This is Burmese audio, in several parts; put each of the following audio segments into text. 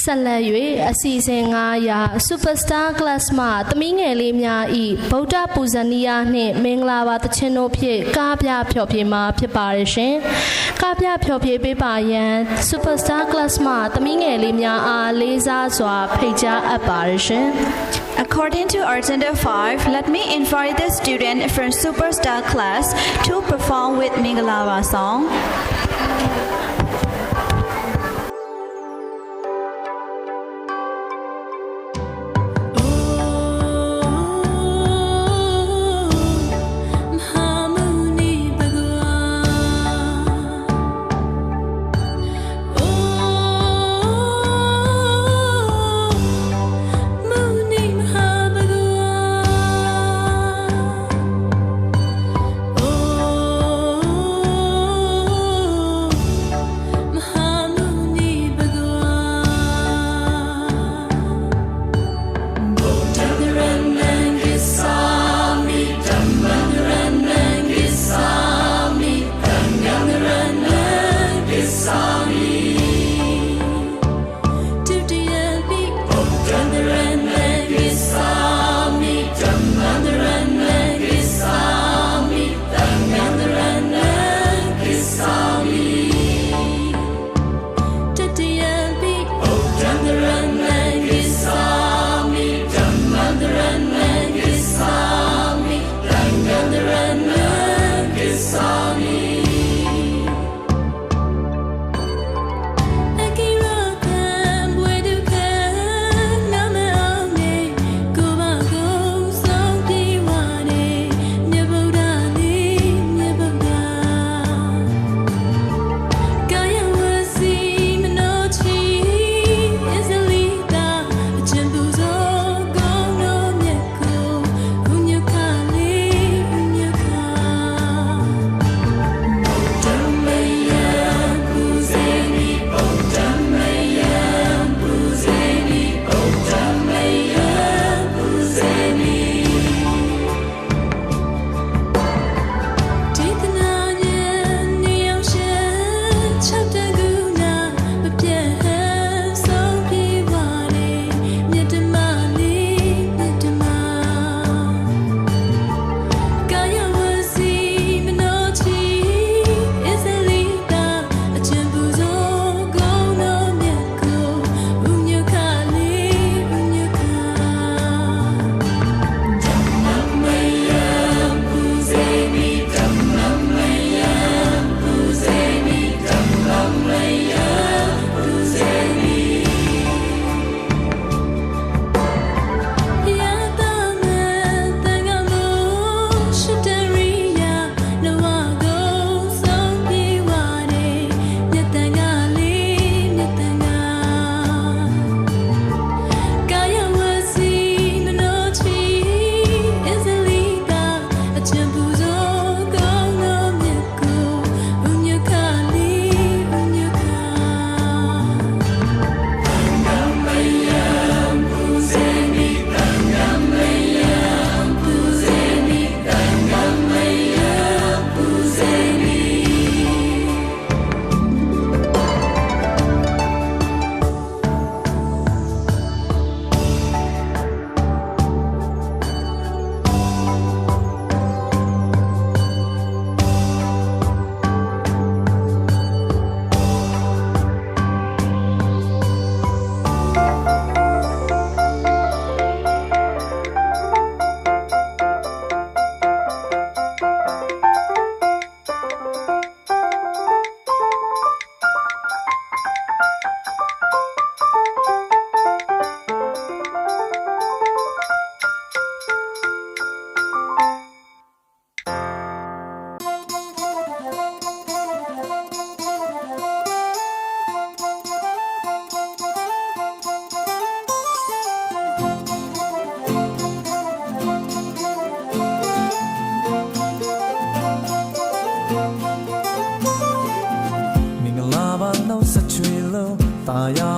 ဆက်လက်၍အစီအစဉ်9ရာ Superstar Class မှသမီးငယ်လေးများ၏ဗုဒ္ဓပူဇနီယနှင့်မင်္ဂလာပါသချင်းတို့ဖြင့်ကားပြဖျော်ဖြေမှာဖြစ်ပါရရှင်။ကားပြဖျော်ဖြေပေးပါရန် Superstar Class မှသမီးငယ်လေးများအားလေးစားစွာဖိတ်ကြားအပ်ပါရရှင်။ According to Agenda 5, let me invite the student from Superstar Class to perform with Mingalava song.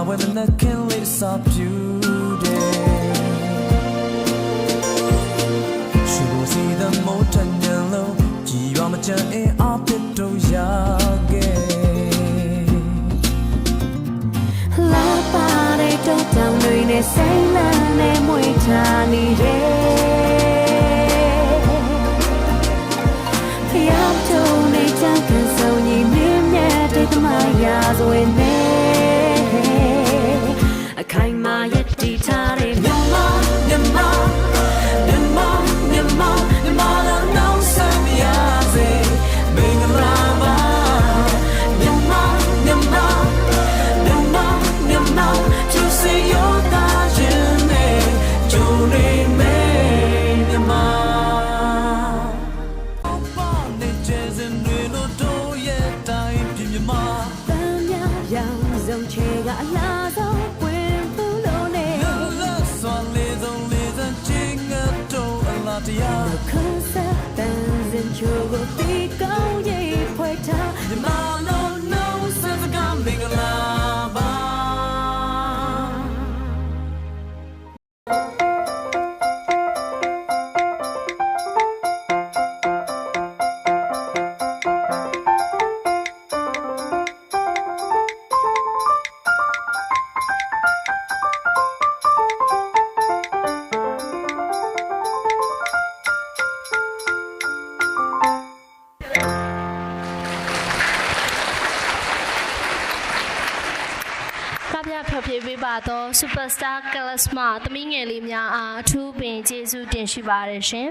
when I can lace up you she will see the motor yellow you are my journey up it to yage la pare နဲ့စိတ်လန်းနဲ့မွေးထားနေရဲ့ဖျားထုံနေချမ်းခံဆုံးညီမြင့်မြတ်တဲ့သမားရာဇဝင်နဲ့အခိုင်မာရည်တည်ထားတဲ့မြမမြမမြမမြမမြမလာနောင်ဆမ်းရစေမင်္ဂလာပါမြမမြမမြမမြမသူစေရောတာခြင်းနဲ့ဂျုံနေမေမြမပေါ့နေကျစင်တွေလို့တို့ရဲ့တိုင်းပြမြမ ပန်းများရောင်စုံချေကအလားဆုံးဝင်ဘူးလို့နဲ့ လက်စွာလေးစုံလေးစံချင်းငတ်တော့အလားတရား ခန်းစားတန်စင်ချိုးကိုတီကောင်းရေးဖွယ်ထား မြမလုံးလုံးစစကမင်္ဂလာပါ ကပြဖျော်ဖြေပေးပါတော့ Superstar Class မှသမီးငယ်လေးများအားအထူးပင်ကျေးဇူးတင်ရှိပါတယ်ရှင်